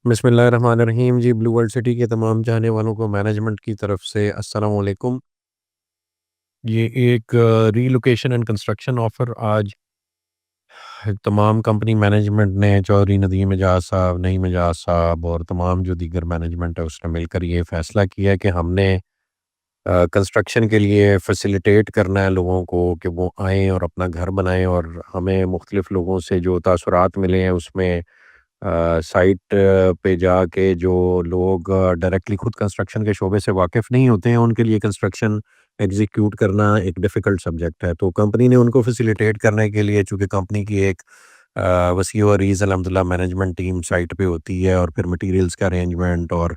बिस्मिल्लाहिर्रहमानिर्रहीम जी। Blue world city के तमाम चाहने वालों को मैनेजमेंट की तरफ से अस्सलाम वालेकुम। ये एक रीलोकेशन एंड कंस्ट्रक्शन ऑफ़र आज तमाम कंपनी मैनेजमेंट ने चौधरी नदीम एजाज साहब, नईम एजाज साहब और तमाम जो दीगर मैनेजमेंट है उसने मिलकर ये फ़ैसला किया है कि हमने कंस्ट्रक्शन के लिए फ़ैसिलिटेट करना है लोगों को कि वो आएँ और अपना घर बनाएँ। और हमें मुख्तलिफ़ लोगों से जो तासुरात मिले हैं उसमें साइट पे जाके जो लोग डायरेक्टली खुद कंस्ट्रक्शन के शोबे से वाकिफ़ नहीं होते हैं, उनके लिए कंस्ट्रक्शन एग्ज़ीक्यूट करना एक डिफ़िकल्ट सब्जेक्ट है। तो कंपनी ने उनको फ़ैसिलिटेट करने के लिए, चूँकि कंपनी की एक वसी व अरीज़ अल्हम्दुलिल्लाह मैनेजमेंट टीम साइट पे होती है और फिर मटीरियल्स का अरेंजमेंट और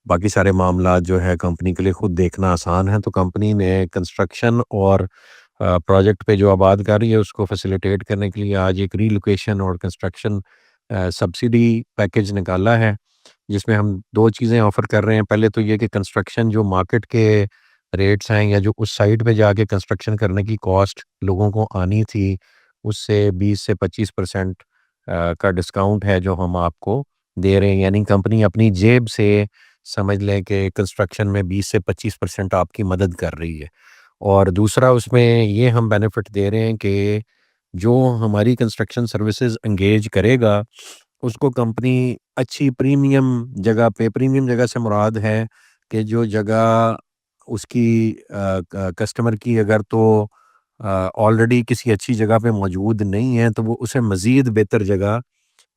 बाकी सारे मामलात जो है कंपनी के लिए खुद देखना आसान है। तो कंपनी ने कंस्ट्रक्शन और प्रोजेक्ट पे जो आबादकारी है उसको फ़ैसिलिटेट करने के लिए आज एक रीलोकेशन और कंस्ट्रक्शन सब्सिडी पैकेज निकाला है, जिसमें हम 2 चीज़ें ऑफ़र कर रहे हैं। पहले तो ये कि कंस्ट्रक्शन जो मार्केट के रेट्स हैं या जो उस साइट पे जाके कंस्ट्रक्शन करने की कॉस्ट लोगों को आनी थी, उससे 20 से 25% का डिस्काउंट है जो हम आपको दे रहे हैं। यानी कंपनी अपनी जेब से समझ लें कि कंस्ट्रक्शन में 20 से 25% आपकी मदद कर रही है। और दूसरा उसमें ये हम बेनिफिट दे रहे हैं कि जो हमारी कंस्ट्रक्शन सर्विसेज एंगेज करेगा, उसको कंपनी अच्छी प्रीमियम जगह से मुराद है कि जो जगह उसकी कस्टमर की अगर तो ऑलरेडी किसी अच्छी जगह पे मौजूद नहीं है, तो वो उसे मज़ीद बेहतर जगह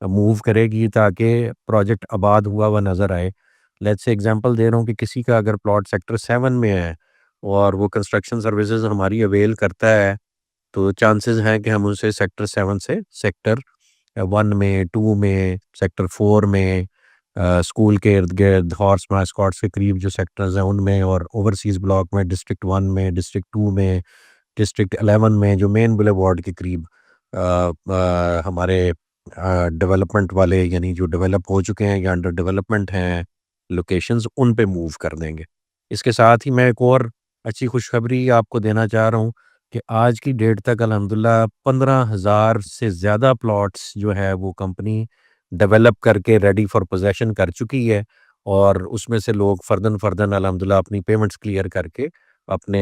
मूव करेगी ताकि प्रोजेक्ट आबाद हुआ हुआ नज़र आए। लेट्स से एग्जांपल दे रहा हूँ कि किसी का अगर प्लॉट सेक्टर 7 में है और वो कंस्ट्रक्शन सर्विसेज हमारी अवेल करता है, तो चांसेस हैं कि हम उसे सेक्टर 7 से सेक्टर 1 में, 2 में, सेक्टर 4 में, स्कूल के इर्द-गिर्द हॉर्स मास्कॉट्स के करीब जो सेक्टर्स हैं उनमें, और ओवरसीज़ ब्लॉक में, डिस्ट्रिक्ट 1 में, डिस्ट्रिक्ट 2 में, डिस्ट्रिक्ट 11 में, जो मेन बुलेवार्ड के करीब हमारे डेवलपमेंट वाले, यानी जो डेवलप हो चुके हैं या अंडर डेवलपमेंट हैं लोकेशंस, उन पे मूव कर देंगे। इसके साथ ही मैं एक और अच्छी खुशखबरी आपको देना चाह रहा हूँ कि आज की डेट तक अल्हम्दुलिल्लाह 15,000 से ज़्यादा प्लॉट्स जो है वो कंपनी डेवलप करके रेडी फॉर पोजेसन कर चुकी है। और उसमें से लोग फ़र्दन फ़र्दन अल्हम्दुलिल्लाह अपनी पेमेंट्स क्लियर करके अपने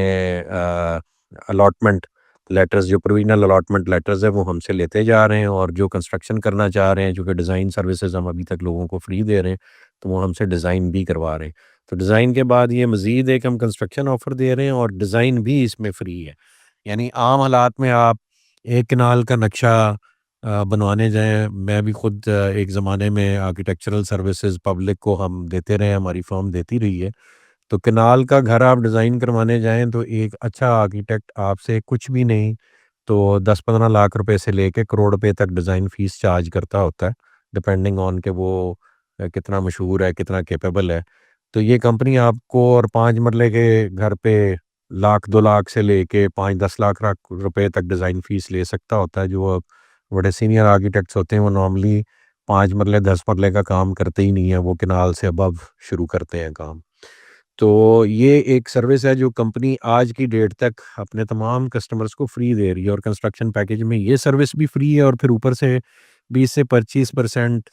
अलॉटमेंट लेटर्स, जो प्रोविज़नल अलॉटमेंट लेटर्स हैं, वो हमसे लेते जा रहे हैं। और जो कंस्ट्रक्शन करना चाह रहे हैं, चूँकि डिज़ाइन सर्विसेज़ हम अभी तक लोगों को फ्री दे रहे हैं, तो वो हमसे डिज़ाइन भी करवा रहे हैं। तो डिज़ाइन के बाद ये मज़ीद एक हम कंस्ट्रक्शन ऑफ़र दे रहे हैं और डिज़ाइन भी इसमें फ्री है। यानी आम हालात में आप एक कनाल का नक्शा बनवाने जाएँ, मैं भी खुद एक ज़माने में आर्किटेक्चरल सर्विसेज़ पब्लिक को हम देते रहे हैं, हमारी फ़र्म देती रही है। तो कनाल का घर आप डिज़ाइन करवाने जाएँ तो एक अच्छा आर्किटेक्ट आपसे कुछ भी नहीं तो 10-15 लाख रुपए से लेके करोड़ रुपए तक डिज़ाइन फ़ीस चार्ज करता होता है, डिपेंडिंग ऑन कि वो कितना मशहूर है, कितना कैपेबल है। तो ये कंपनी आपको और 5 मरले के घर पे लाख 2 लाख से लेके 5-10 लाख रुपए तक डिज़ाइन फ़ीस ले सकता होता है। जो बड़े सीनियर आर्किटेक्ट्स होते हैं वो नॉर्मली 5 मरले 10 मरले का काम करते ही नहीं है, वो कनाल से अबव शुरू करते हैं काम। तो ये एक सर्विस है जो कंपनी आज की डेट तक अपने तमाम कस्टमर्स को फ्री दे रही है। और कंस्ट्रक्शन पैकेज में ये सर्विस भी फ्री है और फिर ऊपर से 20 से 25%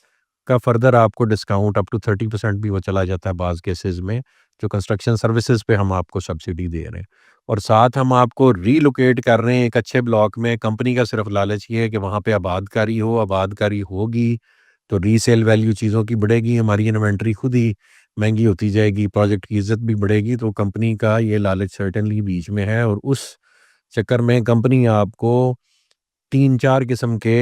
का फर्दर आपको डिस्काउंट अप टू 30% भी वो चला जाता है बाज़ केसेज़ में, जो कंस्ट्रक्शन सर्विसेज पे हम आपको सब्सिडी दे रहे हैं। और साथ हम आपको रीलोकेट कर रहे हैं एक अच्छे ब्लॉक में। कंपनी का सिर्फ लालच ये है कि वहाँ पे आबादकारी हो, आबादकारी होगी तो रीसेल वैल्यू चीज़ों की बढ़ेगी, हमारी इन्वेंटरी खुद ही महंगी होती जाएगी, प्रोजेक्ट की इज़्ज़त भी बढ़ेगी। तो कंपनी का ये लालच सर्टेनली बीच में है और उस चक्कर में कंपनी आपको 3-4 किस्म के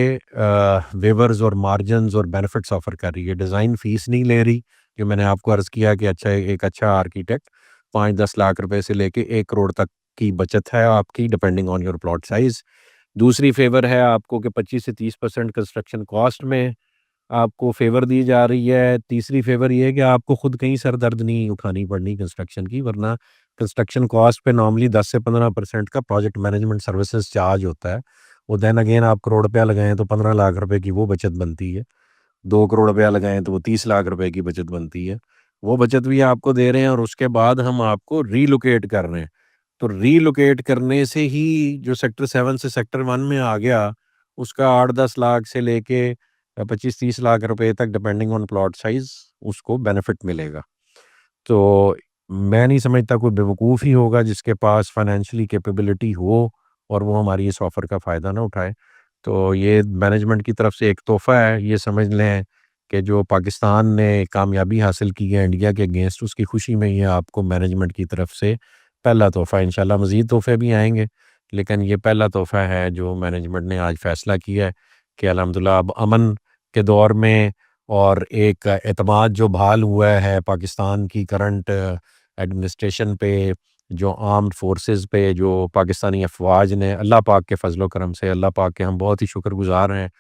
वेवर्स और मार्जिन्स और बेनिफिट्स ऑफ़र कर रही है। डिज़ाइन फ़ीस नहीं ले रही, जो मैंने आपको अर्ज़ किया कि एक अच्छा आर्किटेक्ट 5-10 लाख रुपए से लेके 1 करोड़ तक की बचत है आपकी, depending on your plot size. दूसरी फ़ेवर है आपको कि 25 से 30% कंस्ट्रक्शन कॉस्ट में आपको फ़ेवर दी जा रही है। तीसरी फ़ेवर ये है कि आपको खुद कहीं सर दर्द नहीं उठानी पड़नी कंस्ट्रक्शन की, वरना कंस्ट्रक्शन कॉस्ट पे नॉर्मली 10 से 15% का प्रोजेक्ट मैनेजमेंट सर्विसेज़ चार्ज होता है। वो देन अगेन आप करोड़ रुपया लगाएँ तो 15 लाख रुपए की वो बचत बनती है। 2 करोड़ रुपया लगाएँ तो वो 30 लाख रुपए की बचत बनती है। वो बचत भी आपको दे रहे हैं और उसके बाद हम आपको रीलोकेट कर रहे हैं। तो रीलोकेट करने से ही जो सेक्टर 7 से सेक्टर 1 में आ गया, उसका 8-10 लाख से लेके 25-30 लाख रुपए तक डिपेंडिंग ऑन प्लॉट साइज़ उसको बेनिफिट मिलेगा। तो मैं नहीं समझता कोई बेवकूफ़ ही होगा जिसके पास फाइनेंशियली कैपेबिलिटी हो और वो हमारी इस ऑफ़र का फ़ायदा ना उठाए। तो ये मैनेजमेंट की तरफ से एक तोहफ़ा है, ये समझ लें कि जो पाकिस्तान ने कामयाबी हासिल की है इंडिया के अगेंस्ट, उसकी खुशी में ये आपको मैनेजमेंट की तरफ से पहला तोहफ़ा, इंशाल्लाह मज़ीद तोहफ़े भी आएँगे, लेकिन ये पहला तोहफ़ा है जो मैनेजमेंट ने आज फ़ैसला किया है कि अल्हम्दुलिल्लाह अब अमन के दौर में और एक एतमाद जो बहाल हुआ है पाकिस्तान की करंट एडमिनिस्ट्रेशन पे, जो आर्म्ड फोर्सेस पे, जो पाकिस्तानी अफ़वाज ने, अल्लाह पाक के फ़ज़ल व करम से, अल्लाह पाक के हम बहुत ही शुक्रगुज़ार हैं